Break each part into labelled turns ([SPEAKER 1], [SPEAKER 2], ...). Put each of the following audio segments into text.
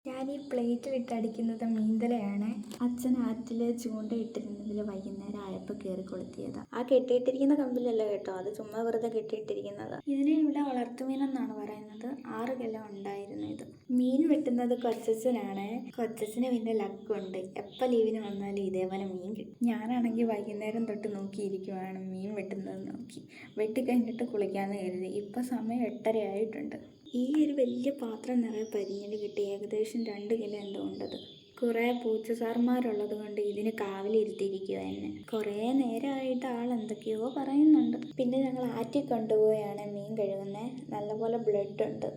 [SPEAKER 1] ഞാൻ ഈ പ്ലേറ്റിലിട്ട് അടിക്കുന്നത് മീന്തലയാണ്. അച്ഛൻ ആറ്റിൽ ചൂണ്ടയിട്ടിരുന്നതിൽ വൈകുന്നേരം ആയപ്പോൾ കയറി കൊളുത്തിയതാ. ആ കെട്ടിയിട്ടിരിക്കുന്ന കമ്പിലല്ല കേട്ടോ, അത് ചുമ്മാ വെറുതെ കെട്ടിയിട്ടിരിക്കുന്നതാ. ഇതിനെ ഇവിടെ വളർത്തുമീനെന്നാണ് പറയുന്നത്. 6 കിലോ ഉണ്ടായിരുന്നു ഇത്. മീൻ വെട്ടുന്നത് കൊച്ചച്ഛനാണ്. കൊച്ചച്ഛന് പിന്നെ ലക്കുണ്ട്, എപ്പോൾ ലീവിന് വന്നാലും ഇതേപോലെ മീൻ കിട്ടും. ഞാനാണെങ്കിൽ വൈകുന്നേരം തൊട്ട് നോക്കിയിരിക്കുവാണ് മീൻ വെട്ടുന്നത് നോക്കി. വെട്ടിക്കഴിഞ്ഞിട്ട് കുളിക്കാമെന്ന് കരുതി. ഇപ്പം സമയം 8:30 ആയിട്ടുണ്ട്. ഈ ഒരു വലിയ പാത്രം നിറയെ പരിഞ്ഞൽ കിട്ടി. ഏകദേശം 2 കിലോ എന്തോ ഉണ്ടത്. കുറേ പൂച്ചസാർമാരുള്ളത് കൊണ്ട് ഇതിന് കാവലിരുത്തിയിരിക്കുക എന്നെ. കുറേ നേരമായിട്ട് ആൾ എന്തൊക്കെയോ പറയുന്നുണ്ട്. പിന്നെ ഞങ്ങൾ ആറ്റിൽ കൊണ്ടുപോയാണ് മീൻ കഴുകുന്നത്. നല്ലപോലെ ബ്ലഡ് ഉണ്ട്.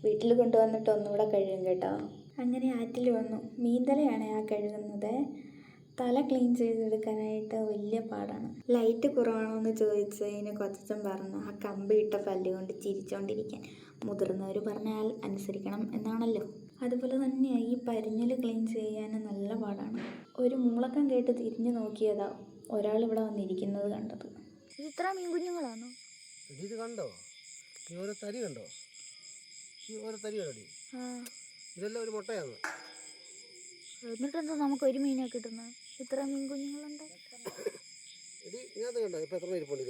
[SPEAKER 1] വീട്ടിൽ കൊണ്ടുവന്നിട്ട് ഒന്നുകൂടെ കഴുകും കേട്ടോ. അങ്ങനെ ആറ്റിൽ വന്നു. മീൻതലയാണ് ആ കഴുകുന്നത്. തല ക്ലീൻ ചെയ്തെടുക്കാനായിട്ട് വലിയ പാടാണ്. ലൈറ്റ് കുറവാണോ എന്ന് ചോദിച്ചതിന് കൊച്ചച്ഛൻ പറഞ്ഞു ആ കമ്പി ഇട്ട പല്ല് കൊണ്ട് ചിരിച്ചോണ്ടിരിക്കാൻ. മുതിർന്നവർ പറഞ്ഞാൽ അനുസരിക്കണം എന്നാണല്ലോ. അതുപോലെ തന്നെയാണ് ഈ പരിഞ്ഞൽ ക്ലീൻ ചെയ്യാൻ നല്ല പാടാണ്. ഒരു മൂളക്കം കേട്ട് തിരിഞ്ഞു നോക്കിയതാ ഒരാൾ ഇവിടെ വന്നിരിക്കുന്നത് കണ്ടത്. ഇത് ഇത്ര മീൻ കുഞ്ഞുങ്ങളാണോ?
[SPEAKER 2] ഇത് കണ്ടോ? ഈ ഓരോ തരി കണ്ടോ? ഈ ഓരോ തരി കണ്ടോ? ഇതെല്ലാം ഒരു മുട്ടയാണ്.
[SPEAKER 1] എന്നിട്ടെന്താ നമുക്ക് ഒരു മീനെ കിട്ടുന്നത്? ഇത്ര മീൻ കുഞ്ഞുങ്ങളുണ്ട്.
[SPEAKER 2] ഇതിനകത്ത് കണ്ടോ ഇപ്പം എത്ര ഇരിപ്പുണ്ട്?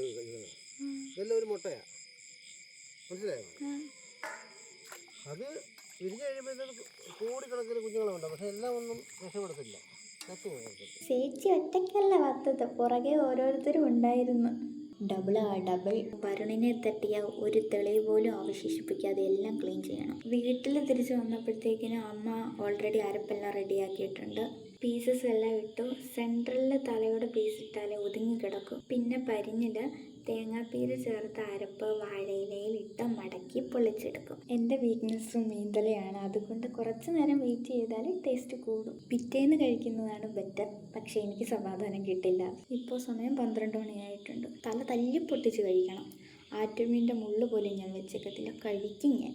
[SPEAKER 2] ഇതെല്ലാം ഒരു മുട്ടയാ, മനസ്സിലായോ? അത് വിരിഞ്ഞ് കഴിയുമ്പോഴത്തേക്ക് കോടിക്കണക്കിന് കുഞ്ഞുങ്ങളുണ്ടാവും. പക്ഷെ എല്ലാം ഒന്നും രക്ഷപ്പെടത്തില്ല.
[SPEAKER 1] ചേച്ചി ഒറ്റയ്ക്കല്ല വത്തത്, പുറകെ ഓരോരുത്തരും ഉണ്ടായിരുന്നു. ഡബിൾ. വരുണിനെ തട്ടിയ ഒരു തെളിവ് പോലും അവശേഷിപ്പിക്കാതെ എല്ലാം ക്ലീൻ ചെയ്യണം. വീട്ടിൽ തിരിച്ച് വന്നപ്പോഴത്തേക്കിനും അമ്മ ഓൾറെഡി അരപ്പെല്ലാം റെഡിയാക്കിയിട്ടുണ്ട്. പീസസ് എല്ലാം ഇട്ടു. സെൻട്രലിൽ തലയുടെ പീസ് ഇട്ടാലേ ഒതുങ്ങി കിടക്കും. പിന്നെ പരിഞ്ഞില് തേങ്ങാപ്പീര് ചേർത്ത് അരപ്പ് വാഴയിലയിൽ ഇട്ട് മടക്കി പൊളിച്ചെടുക്കും. എൻ്റെ വീക്ക്നെസ് മീൻതലയാണ്. അതുകൊണ്ട് കുറച്ച് നേരം വെയിറ്റ് ചെയ്താൽ ടേസ്റ്റ് കൂടും. പിറ്റേന്ന് കഴിക്കുന്നതാണ് ബെറ്റർ. പക്ഷേ എനിക്ക് സമാധാനം കിട്ടില്ല. ഇപ്പോൾ സമയം 12 മണിയായിട്ടുണ്ട്. തല തല്ലി പൊട്ടിച്ച് കഴിക്കണം. ആറ്റുമീൻ്റെ മുള്ളു പോലും ഞാൻ വെച്ചേക്കത്തില്ല, കഴിക്കും ഞാൻ.